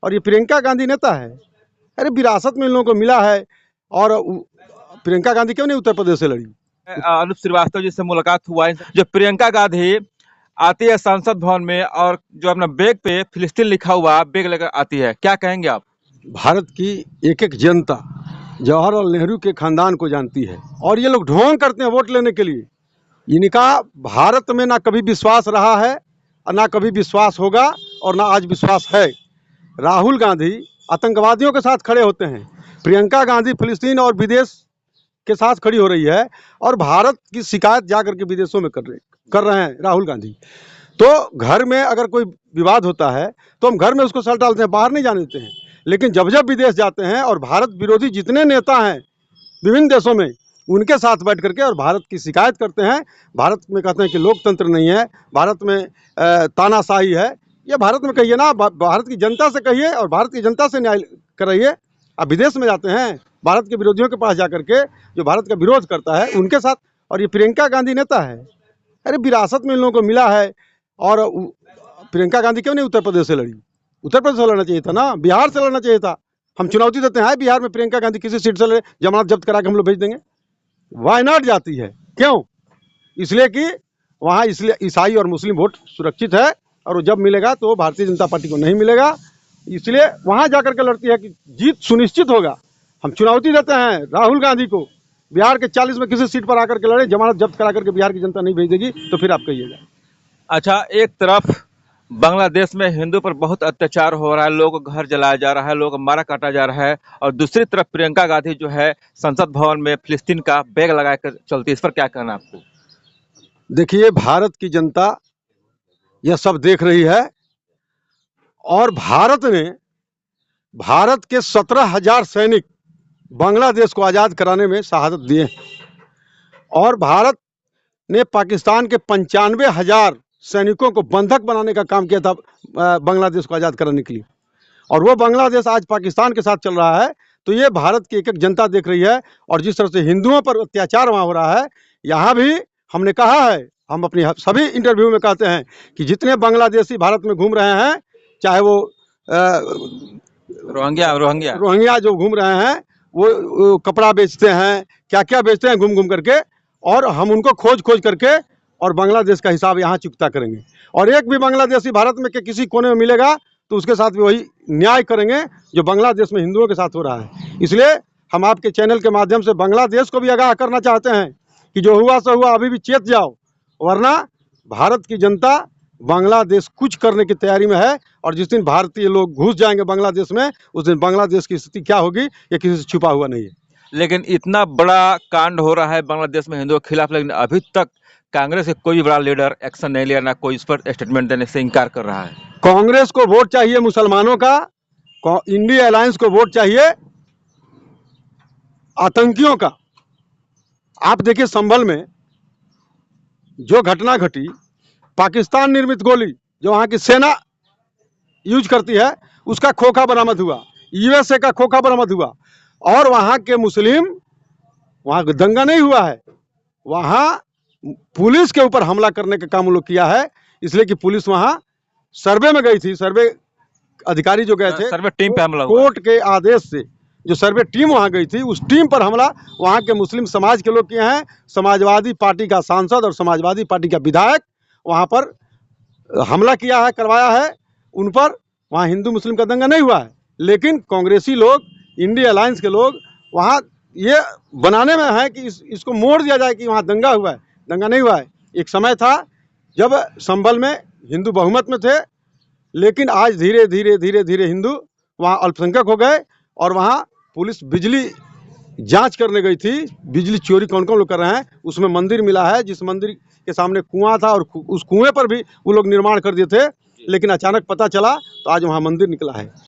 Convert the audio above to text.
और ये प्रियंका गांधी नेता है। अरे विरासत में इन लोगों को मिला है। और प्रियंका गांधी क्यों नहीं उत्तर प्रदेश से लड़ी? अनुप श्रीवास्तव जी से मुलाकात हुआ है। जो प्रियंका गांधी आती है संसद भवन में और जो अपना बैग पे फिलिस्तीन लिखा हुआ बैग लेकर आती है, क्या कहेंगे आप? भारत की एक एक जनता जवाहरलाल नेहरू के खानदान को जानती है और ये लोग ढोंग करते हैं वोट लेने के लिए। इनका भारत में ना कभी विश्वास रहा है और ना कभी विश्वास होगा और ना आज विश्वास है। राहुल गांधी आतंकवादियों के साथ खड़े होते हैं, प्रियंका गांधी फिलिस्तीन और विदेश के साथ खड़ी हो रही है और भारत की शिकायत जा करके विदेशों में कर रहे हैं राहुल गांधी। तो घर में अगर कोई विवाद होता है तो हम घर में उसको सर डालते हैं, बाहर नहीं जाने देते हैं। लेकिन जब जब विदेश जाते हैं और भारत विरोधी जितने नेता हैं विभिन्न देशों में, उनके साथ बैठ करके और भारत की शिकायत करते हैं। भारत में कहते हैं कि लोकतंत्र नहीं है, भारत में तानाशाही है। ये भारत में कहिए ना, भारत की जनता से कहिए और भारत की जनता से न्याय कराइए। अब विदेश में जाते हैं भारत के विरोधियों के पास जाकर के, जो भारत का विरोध करता है उनके साथ। और ये प्रियंका गांधी नेता है। अरे विरासत में इन लोगों को मिला है। और प्रियंका गांधी क्यों नहीं उत्तर प्रदेश से लड़ी? उत्तर प्रदेश से लड़ना चाहिए था ना, बिहार से लड़ना चाहिए था। हम चुनौती देते हैं बिहार में प्रियंका गांधी किसी सीट से लड़े, जमानत जब्त करा के हम लोग भेज देंगे। वायनाड जाती है, क्यों? इसलिए कि वहाँ इसलिए ईसाई और मुस्लिम वोट सुरक्षित है और वो जब मिलेगा तो भारतीय जनता पार्टी को नहीं मिलेगा। इसलिए वहाँ जाकर के लड़ती है कि जीत सुनिश्चित होगा। हम चुनौती देते हैं राहुल गांधी को, बिहार के 40 में किसी सीट पर आकर के लड़े, जमानत जब्त करा करके बिहार की जनता नहीं भेज देगी तो फिर आप कहिएगा। अच्छा, एक तरफ बांग्लादेश में हिंदू पर बहुत अत्याचार हो रहा है, लोगों को घर जलाया जा रहा है, लोगों को मारा काटा जा रहा है, और दूसरी तरफ प्रियंका गांधी जो है संसद भवन में फिलिस्तीन का बैग लगाकर चलती है। इस पर क्या कहना आपको? देखिए, भारत की जनता यह सब देख रही है और भारत के 17,000 सैनिक बांग्लादेश को आज़ाद कराने में शहादत दिए और भारत ने पाकिस्तान के 95,000 सैनिकों को बंधक बनाने का काम किया था बांग्लादेश को आज़ाद कराने के लिए। और वो बांग्लादेश आज पाकिस्तान के साथ चल रहा है। तो ये भारत की एक एक जनता देख रही है। और जिस तरह से हिंदुओं पर अत्याचार वहाँ हो रहा है, यहाँ भी हमने कहा है, हम अपनी सभी इंटरव्यू में कहते हैं कि जितने बांग्लादेशी भारत में घूम रहे हैं, चाहे वो रोहिंग्या जो घूम रहे हैं, वो कपड़ा बेचते हैं, क्या क्या बेचते हैं घूम घूम करके, और हम उनको खोज करके और बांग्लादेश का हिसाब यहाँ चुकता करेंगे। और एक भी बांग्लादेशी भारत में के किसी कोने में मिलेगा तो उसके साथ भी वही न्याय करेंगे जो बांग्लादेश में हिंदुओं के साथ हो रहा है। इसलिए हम आपके चैनल के माध्यम से बांग्लादेश को भी आगाह करना चाहते हैं कि जो हुआ सो हुआ, अभी भी चेत जाओ, वरना भारत की जनता बांग्लादेश कुछ करने की तैयारी में है। और जिस दिन भारतीय लोग घुस जाएंगे बांग्लादेश में, उस दिन बांग्लादेश की स्थिति क्या होगी ये किसी से छुपा हुआ नहीं है। लेकिन इतना बड़ा कांड हो रहा है बांग्लादेश में हिंदुओं के खिलाफ, लेकिन अभी तक कांग्रेस के कोई बड़ा लीडर एक्शन नहीं लिया, ना कोई इस पर स्टेटमेंट देने से इनकार कर रहा है। कांग्रेस को वोट चाहिए मुसलमानों का, इंडिया अलायंस को वोट चाहिए आतंकियों का। आप देखिए संभल में जो घटना घटी, पाकिस्तान निर्मित गोली जो वहाँ की सेना यूज करती है उसका खोखा बरामद हुआ, यूएसए का खोखा बरामद हुआ। और वहाँ के मुस्लिम, वहाँ दंगा नहीं हुआ है, वहाँ पुलिस के ऊपर हमला करने का काम लोग किया है। इसलिए कि पुलिस वहाँ सर्वे में गई थी, सर्वे अधिकारी जो गए थे, सर्वे टीम पे हमला हुआ। कोर्ट के आदेश से जो सर्वे टीम वहाँ गई थी, उस टीम पर हमला वहाँ के मुस्लिम समाज के लोग किए हैं। समाजवादी पार्टी का सांसद और समाजवादी पार्टी का विधायक वहाँ पर हमला किया है, करवाया है उन पर। वहाँ हिंदू मुस्लिम का दंगा नहीं हुआ है, लेकिन कांग्रेसी लोग, इंडिया अलायंस के लोग वहाँ ये बनाने में है कि इसको मोड़ दिया जाए कि वहाँ दंगा हुआ है। दंगा नहीं हुआ है। एक समय था जब संभल में हिंदू बहुमत में थे, लेकिन आज धीरे धीरे हिंदू वहाँ अल्पसंख्यक हो गए। और वहाँ पुलिस बिजली जांच करने गई थी, बिजली चोरी कौन कौन लोग कर रहे हैं, उसमें मंदिर मिला है, जिस मंदिर के सामने कुआं था और उस कुएं पर भी वो लोग निर्माण कर दिए थे। लेकिन अचानक पता चला तो आज वहाँ मंदिर निकला है।